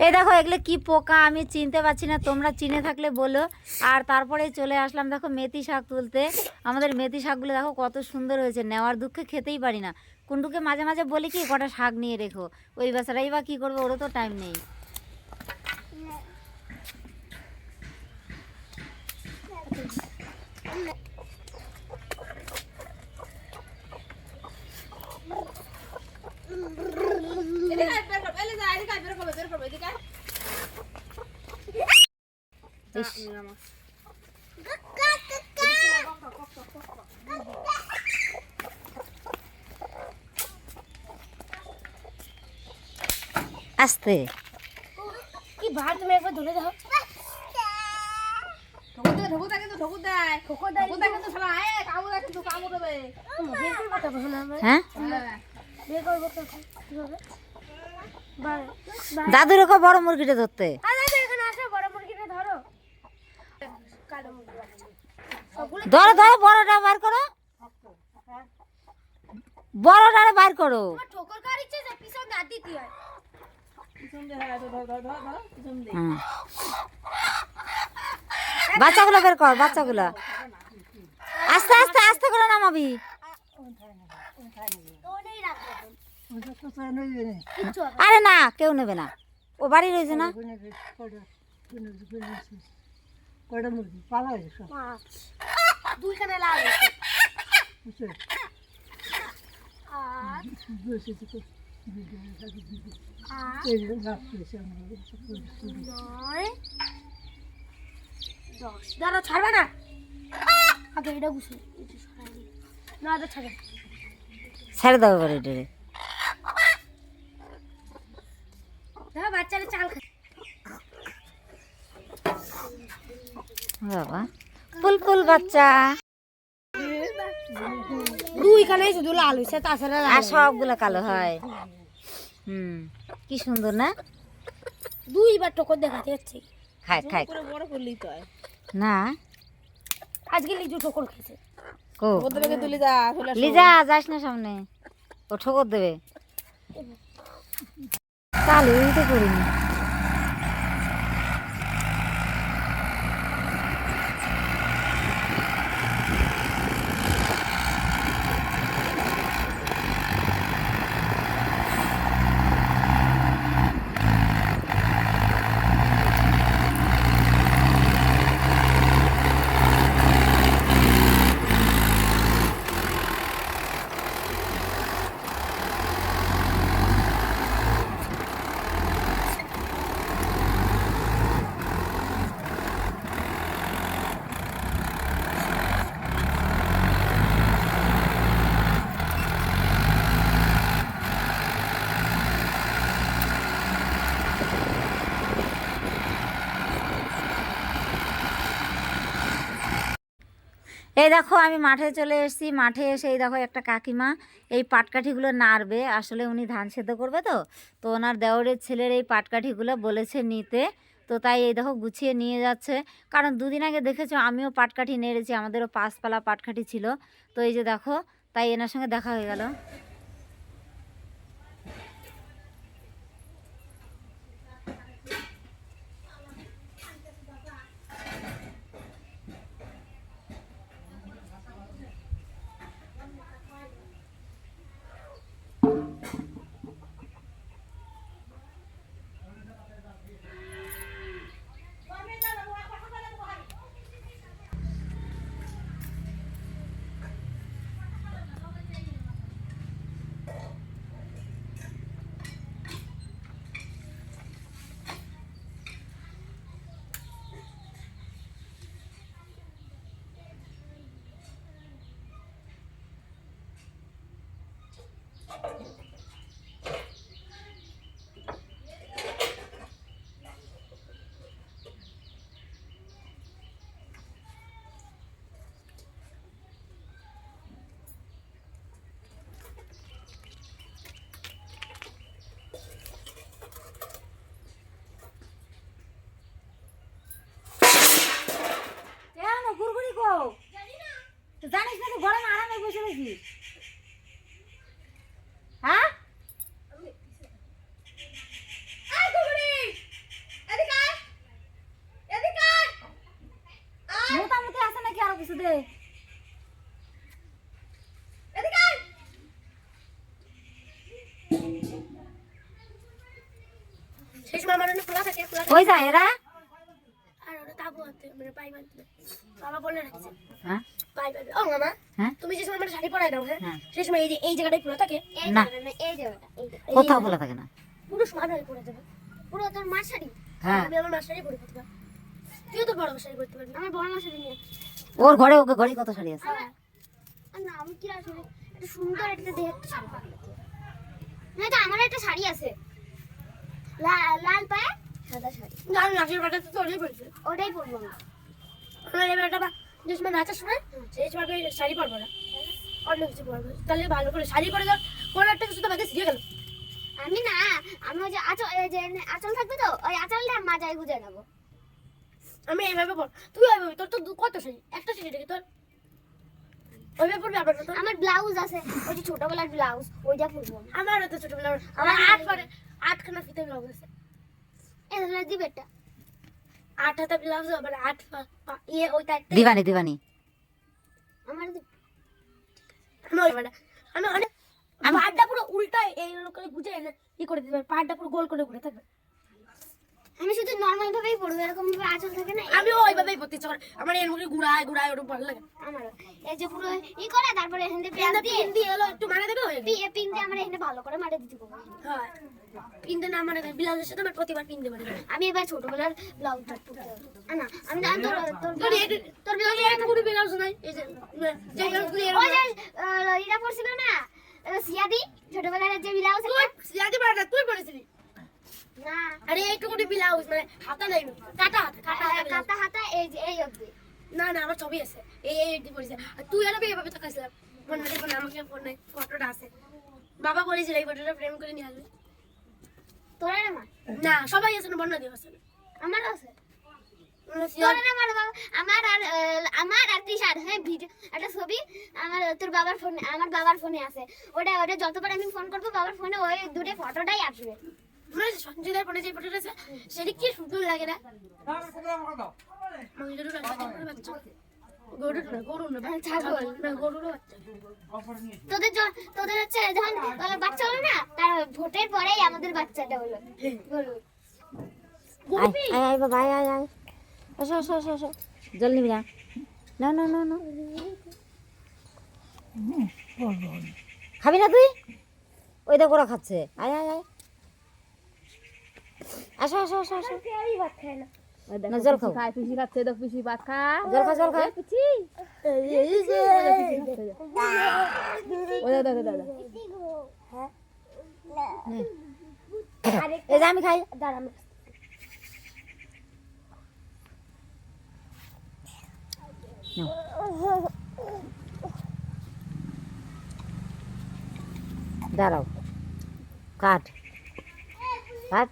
এই দেখো এগুলো কি পোকা আমি চিনতে পারছি না, তোমরা চিনে থাকলে বলো। আর তারপরে চলে আসলাম দেখো মেথি শাক তুলতে। আমাদের মেথি শাকগুলো দেখো কত সুন্দর হয়েছে, নেওয়ার দুঃখে খেতেই পারি না। কুন্ডুকে মাঝে মাঝে বলি কি কটা শাক নিয়ে রেখো, ওই বেচারাই বা কী করবো, ওরও তো টাইম নেই। আস্তে কি ভাত তুমি একবার ধরে দাও। হ্যাঁ দাদুর ওকে বড় মুরগিটা ধরতে। ধরো ধরো বড়টা বার করো, বড়টা বার করো। বাচ্চাগুলো বের কর, বাচ্চাগুলো আস্তে আস্তে আস্তে করে নামাবি। আরে না কেউ নেবে না, ও বাড়ি রয়েছে না। দাঁড়া ছাড়বে না, আগে এটা বুঝে না ছাড়ে ছেড়ে দাও এবার এটারে। দেখো বাচ্চারা চাল খায়। বাবা ফুলফুল বাচ্চা, দুই কানে শুধু লাল হয়েছে, তাছাড়া আর সবগুলো কালো হয়। কি সুন্দর না, দুইবার ঠোকর দেখাতে যাচ্ছে। খায় খায় না, আজকে লিজু ঠোকর খেয়েছে। লিজা যাস না সামনে, ও ঠোকর দেবে। কালো তো করিনি। এই দেখো আমি মাঠে চলে এসেছি, মাঠে এসে এই দেখো একটা কাকিমা এই পাটকাঠিগুলো নাড়বে, আসলে উনি ধান সেদ্ধ করবে তো, তো ওনার দেওরের ছেলের এই পাটকাঠিগুলো বলেছে নিতে, তো তাই এই দেখো গুছিয়ে নিয়ে যাচ্ছে। কারণ দুদিন আগে দেখেছো আমিও পাটকাঠি নেড়েছি, আমাদেরও 5 পালা পাটকাঠি ছিল, তো এই যে দেখো তাই এনার সঙ্গে দেখা হয়ে গেল। জানিস না গরমে আরামে বসে রয়েছিস, হ্যাঁ আছে দে। সেই সময় আমার অনেক খোলা থাকে, খোলা থাকে। কই যায় এরা? আর ওটা তাবু হাতে মানে পাই বাঁধতে বাবা বলে রাখছে হ্যাঁ পাই বাঁধবে। ও মামা, হ্যাঁ তুমি যে সময় আমার শাড়ি পরাই দাও, হ্যাঁ হ্যাঁ। সেই সময় এই যে এই জায়গাটাই খোলা থাকে। না এই জায়গাটা কোথাও খোলা থাকে না। পুরো সমান হয়ে পড়ে যাবে। পুরো তোর মার শাড়ি। হ্যাঁ আমি আমার মার শাড়ি পরে করতে পারবো। তুইও তো বড় শাড়ি পরতে পারবি। আমার বড় মার শাড়ি নিয়ে। ওর ঘরে ওকে ঘরে কত শাড়ি আছে? আর না আমি কি আসলে একটা সুন্দর একটা দেখতে শাড়ি পারবো। না তো আমার একটা শাড়ি আছে, লাল পায়ে সাদা শাড়ি। না নাকের বাটা তো ওটাই পরবে, ওটাই পরবো আমি। আমার এই বাটা যে সময় নাচার সময় সেই সময় আমি শাড়ি পরবো না, অন্য কিছু পরবো। তাহলে ভালো করে শাড়ি পরে যাও, কোনো একটা কিছু তো বাকি শিখে গেল। আমি না, আমি ওই যে আঁচল, এই যে আঁচল থাকবে তো, ওই আঁচলটা মাজায় গুজে নেবো। আমি এইভাবে পর, তুই এইভাবে, তোর তো কত শাড়ি, একটা শাড়ি দেখি তোর ওইভাবে পরবি। আমার ব্লাউজ আছে, ওই যে ছোটবেলার ব্লাউজ, ওইটা পরবো। আমারও তো ছোটবেলার, আমার 8খানা ফিতে ব্লাউজ আছে। এগুলো দিবে একটা 8 হাতা ব্লাউজ, আবার 8 ইয়ে ওইটা একটা দিবানি দিবানি। আমার আমি ওইটা আমি অনেক পাড়টা পুরো উল্টা এই করে গুজে এনে ই করে দিবে, পাড়টা পুরো গোল করে ঘুরে থাকবে। আমি শুধু নরমাল ভাবেই পড়বো, এরকম ভাবে আঁচল থাকে না, আমি ওইভাবেই পড়তে চাই। আমার এর মুখে ঘুরায় ঘুরায় ওরকম ভালো লাগে আমার। এই যে পুরো ই করে তারপরে এখানে পিন দিয়ে এলো একটু মারা দেবে, পিন দিয়ে আমরা এখানে ভালো করে মারা দিতে পারবো। হ্যাঁ পিন দিয়ে না মারা দেবে, ব্লাউজের সাথে আমার প্রতিবার পিন দিয়ে মারা দেবে। আমি এবার ছোটবেলার ব্লাউজটা পরতে হবে না, আমি না তোর ব্লাউজে একটা পুরো ব্লাউজ নাই, এই যে যে ব্লাউজগুলো ওই যে ইরা পরছিল না, সিয়াদি ছোটবেলার যে ব্লাউজ, সিয়াদি পরটা তুই পরেছিলি না? আরে এইটুকুনি ব্লাউজ মানে হাতা নাই, কাটা হাতা এই যে এই অবধি। না না আমার ছবি আছে, এই অবধি পড়েছে। আর তুই আর আমি এভাবে তাকাইছিলাম, ফোন না দেখো না, আমাকে ফোন নাই, ফটোটা আছে। বাবা বলেছিল এই ফটোটা ফ্রেম করে নিয়ে আসবে। তোরা না? না সবাই আছে না, বন্যা দিয়ে আছে। আমার আছে। আমার আর তৃষার, হ্যাঁ ভিডিও একটা ছবি আমার তোর বাবার ফোনে, আমার বাবার ফোনে আছে। ওটা যতবার আমি ফোন করবো বাবার ফোনে ওই দূরে ফটোটাই আসবে। সঞ্জয়দার ফোনে যে ফটোটা আছে সেটা কি সুন্দর লাগে না? তোদের হচ্ছে যখন বাচ্চা হলো না, তার ভোটের পরেই আমাদের বাচ্চাটা হলো গরু। আয় বাবা আয় আয় আয়, আসো আসো আসো আসো, জল নিবি না? না না না না, খাবি না তুই? ওই দেখো ওরা খাচ্ছে, আয় আয় আয়, আসো আসো আসো আসো। না জল খাও, পিসি খাচ্ছে, দেখ পিসি ভাত খা, জল খা জল খা। এই যে আমি খাই, দাঁড়াও, কাট কাট।